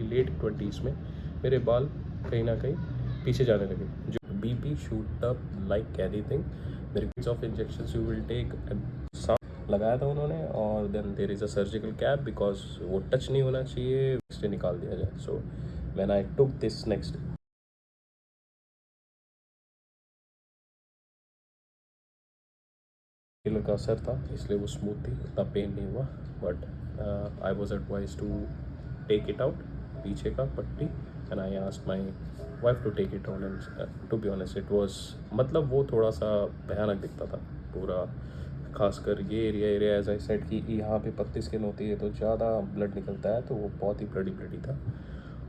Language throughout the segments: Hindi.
लेट 20s में मेरे बाल कहीं ना कहीं पीछे जाने लगे। जो BP shoot up like anything. मेरे of injection you will take लगाया था उन्होंने, और then there is a surgical cap because वो टच नहीं होना चाहिए, इससे निकाल दिया जाए। So when I took this next killer का असर था, इसलिए वो स्मूथ थी, उतना पेन नहीं हुआ। But I was advise to take it out, पीछे का पट्टी, and I asked my wife to take it on. And to be honest it was, मतलब वो थोड़ा सा भयानक दिखता था पूरा, खासकर ये एरिया एज आई सेड कि यहाँ पे पत्ती स्किन होती है तो ज़्यादा ब्लड निकलता है, तो वो बहुत ही ब्लडी था।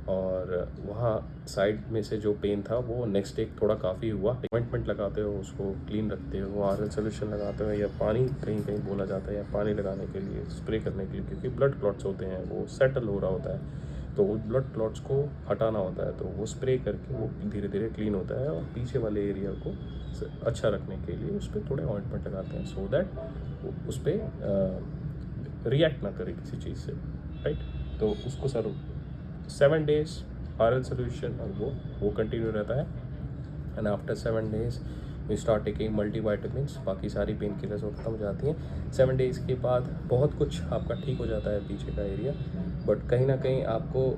और वहाँ साइड में से जो पेन था वो नेक्स्ट डे थोड़ा काफ़ी हुआ। ऑइंटमेंट लगाते हो, उसको क्लीन रखते हो, आरएल सोल्यूशन लगाते हो, या पानी कहीं कहीं बोला जाता है, या पानी लगाने के लिए, स्प्रे करने के लिए, क्योंकि ब्लड क्लॉट्स होते हैं, वो सेटल हो रहा होता है, तो वो ब्लड क्लॉट्स को हटाना होता है, तो वो स्प्रे करके वो धीरे धीरे क्लीन होता है। और पीछे वाले एरिया को अच्छा रखने के लिए उस पर थोड़े ऑइंटमेंट लगाते हैं, सो दैट उस पर रिएक्ट ना करे किसी चीज़ से, राइट। तो उसको सर 7 days आरएल सोल्यूशन, और वो कंटिन्यू रहता है। And after 7 days we start taking multivitamins, बाकी सारी पेन किलर्स वो खत्म हो जाती हैं। 7 days के बाद बहुत कुछ आपका ठीक हो जाता है पीछे का एरिया, बट कहीं ना कहीं आपको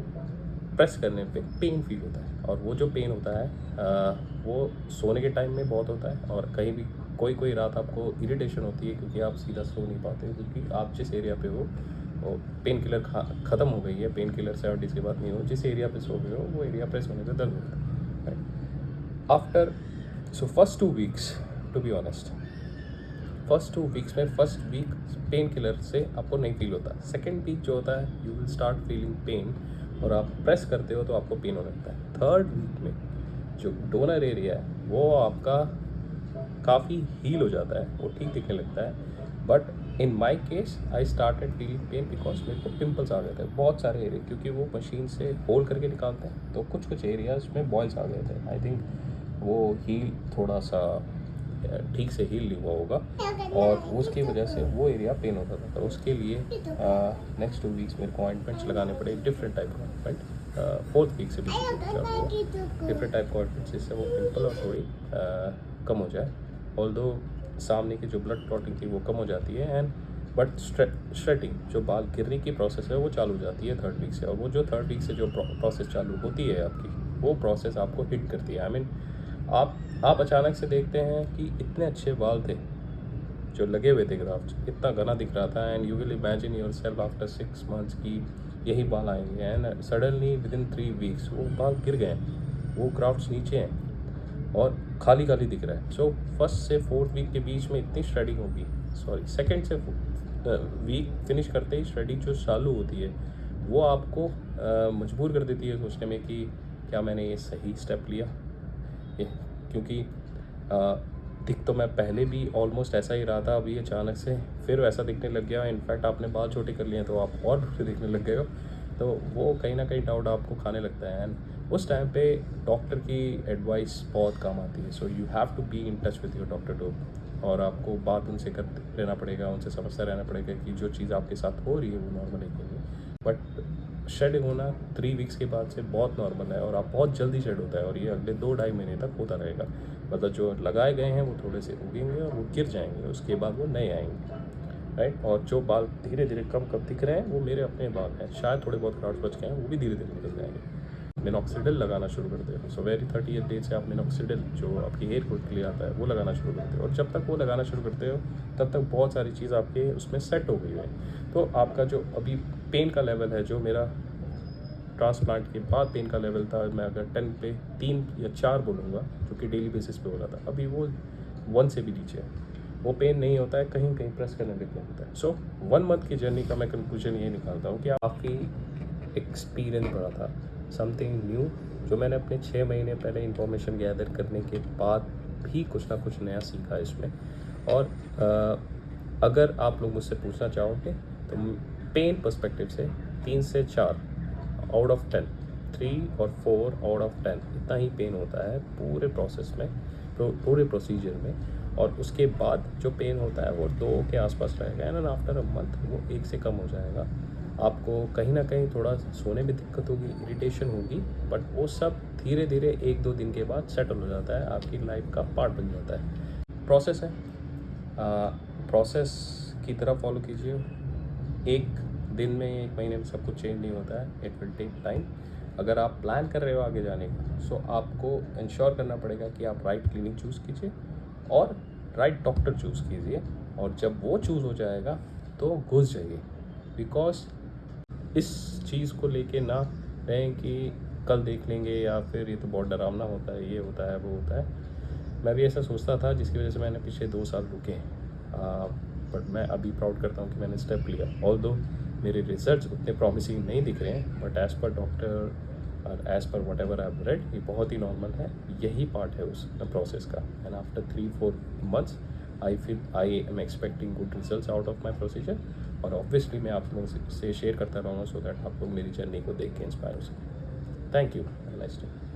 प्रेस करने पे पेन फील होता है, और वो जो पेन होता है वो सोने के टाइम में बहुत होता है, और कहीं भी कोई रात आपको इरिटेशन होती है क्योंकि आप सीधा सो नहीं पाते, क्योंकि आप जिस एरिया पे हो वो पेन किलर ख़त्म हो गई है, पेन किलर 7 days के बाद नहीं हो, जिस एरिया पे सो गए हो वो एरिया प्रेस होने पे दर्द होता है, right. After so first 2 weeks, to be honest, first 2 weeks में फर्स्ट वीक पेन किलर से आपको नहीं फील होता। सेकेंड वीक जो होता है you will start feeling pen, और आप प्रेस करते हो तो आपको पेन होने लगता है। थर्ड वीक में जो डोनर एरिया है वो आपका काफ़ी हील हो जाता है, वो ठीक दिखने लगता है। But in my case I started feeling pain because मेरे को पिंपल्स आ गए थे बहुत सारे एरिया, क्योंकि वो मशीन से होल करके निकालते हैं, तो कुछ एरियाज में बॉयल्स आ गए थे। आई थिंक वो हील थोड़ा सा ठीक से हील नहीं हुआ होगा, और उसकी वजह से वो एरिया पेन होता था। तो उसके लिए नेक्स्ट 2 weeks मेरे को ऑइंटमेंट्स लगाने पड़े, डिफरेंट टाइप का ऑइंटमेंट। 4th week से डिफरेंट टाइप का ऑइंटमेंट, जिससे वो पिंपल और थोड़ी कम हो जाए। ऑल्दो सामने की जो ब्लड क्लॉटिंग थी वो कम हो जाती है, एंड बट स्ट्रेटिंग जो बाल गिरने की प्रोसेस है वो चालू हो जाती है 3rd week से। और वो जो 3rd week से जो प्रोसेस चालू होती है आपकी, वो प्रोसेस आपको हिट करती है। आई मीन आप अचानक से देखते हैं कि इतने अच्छे बाल थे जो लगे हुए थे, ग्राफ्ट इतना घना दिख रहा था, and you will imagine your self after 6 months की यही बाल आएंगे, एंड सडनली विदिन 3 weeks वो बाल गिर गए, वो ग्राफ्ट्स नीचे हैं और खाली खाली दिख रहा है। सो फर्स्ट से 4th week के बीच में इतनी स्ट्रेडिंग होगी, सॉरी सेकेंड से वीक फिनिश करते ही स्ट्रेडिंग जो चालू होती है वो आपको मजबूर कर देती है सोचने में कि क्या मैंने ये सही स्टेप लिया, क्योंकि दिख तो मैं पहले भी ऑलमोस्ट ऐसा ही रहा था, अभी अचानक से फिर वैसा दिखने लग गया। इनफैक्ट आपने बाल छोटे कर लिए तो आप और बुरे दिखने लग गए हो, तो वो कहीं ना कहीं डाउट आपको खाने लगता है। एंड उस टाइम पे डॉक्टर की एडवाइस बहुत काम आती है। So you have to be in touch with your doctor too, और आपको बात उनसे करते रहना पड़ेगा, उनसे समझता रहना पड़ेगा कि जो चीज़ आपके साथ हो रही है वो नॉर्मल है कि नहीं। बट शेडिंग होना 3 weeks के बाद से बहुत नॉर्मल है, और आप बहुत जल्दी शेड होता है, और ये अगले 2-2.5 महीने तक होता रहेगा। मतलब जो लगाए गए हैं वो थोड़े से उगेंगे और वो गिर जाएंगे, उसके बाद वो नए आएंगे, राइट। और जो बाल धीरे धीरे कम कम दिख रहे हैं वो मेरे अपने बाल हैं, शायद थोड़े बहुत क्राउड्स बच गए हैं, वो भी धीरे धीरे निकल जाएंगे। मिनॉक्सिडिल लगाना शुरू करते हो। सो वेरी 30th day से आप मिनॉक्सिडिल जो आपकी हेयर ग्रोथ के लिए आता है वो लगाना शुरू करते हो, और जब तक वो लगाना शुरू करते हो तब तक बहुत सारी चीज़ आपके उसमें सेट हो गई है। तो आपका जो अभी पेन का लेवल है, जो मेरा ट्रांसप्लांट के बाद पेन का लेवल था, मैं अगर 10 पे 3 या 4 बोलूँगा, जो कि डेली बेसिस पे हो रहा था, अभी वो 1 से भी नीचे है। वो पेन नहीं होता है, कहीं कहीं प्रेस करने लग होता है। सो 1 month की जर्नी का मैं कंक्लूजन ये निकालता हूँ कि काफ़ी एक्सपीरियंस बढ़ा था, समथिंग न्यू, जो मैंने अपने 6 महीने पहले इंफॉर्मेशन गैदर करने के बाद भी कुछ ना कुछ नया सीखा इसमें। और अगर आप लोग मुझसे पूछना चाहोगे तो पेन पर्सपेक्टिव से 3 से 4 आउट ऑफ 10, 3 और 4 आउट ऑफ 10 इतना ही पेन होता है पूरे प्रोसेस में, पूरे प्रोसीजर में। और उसके बाद जो पेन होता है वो 2 के आसपास रहेगा, एंड आफ्टर अ मंथ वो 1 से कम हो जाएगा। आपको कहीं ना कहीं थोड़ा सोने में दिक्कत होगी, इरिटेशन होगी, बट वो सब धीरे धीरे 1-2 दिन के बाद सेटल हो जाता है, आपकी लाइफ का पार्ट बन जाता है। प्रोसेस है, प्रोसेस की तरह फॉलो कीजिए। एक दिन में, एक महीने में सब कुछ चेंज नहीं होता है, इट विल टेक टाइम। अगर आप प्लान कर रहे हो आगे जाने का, सो आपको इंश्योर करना पड़ेगा कि आप राइट क्लिनिक चूज़ कीजिए और राइट डॉक्टर चूज़ कीजिए, और जब वो चूज़ हो जाएगा तो घुस जाइए। बिकॉज इस चीज़ को लेके ना रहें कि कल देख लेंगे, या फिर ये तो बहुत डरावना होता है, ये होता है, वो होता है। मैं भी ऐसा सोचता था, जिसकी वजह से मैंने पिछले 2 साल रुके। बट मैं अभी प्राउड करता हूँ कि मैंने स्टेप लिया। ऑल्दो मेरे रिजल्ट्स उतने प्रॉमिसिंग नहीं दिख रहे हैं, बट एज़ पर डॉक्टर और as per what ever I have read, ये बहुत ही नॉर्मल है, यही पार्ट है उस प्रोसेस का। And after 3-4 months I am expecting good results out of my procedure. और ऑब्वियसली मैं आप लोगों से शेयर करता रहूँगा, सो दैट आप लोग मेरी जर्नी को देख के इंस्पायर हो सकें। Thank you, nice day.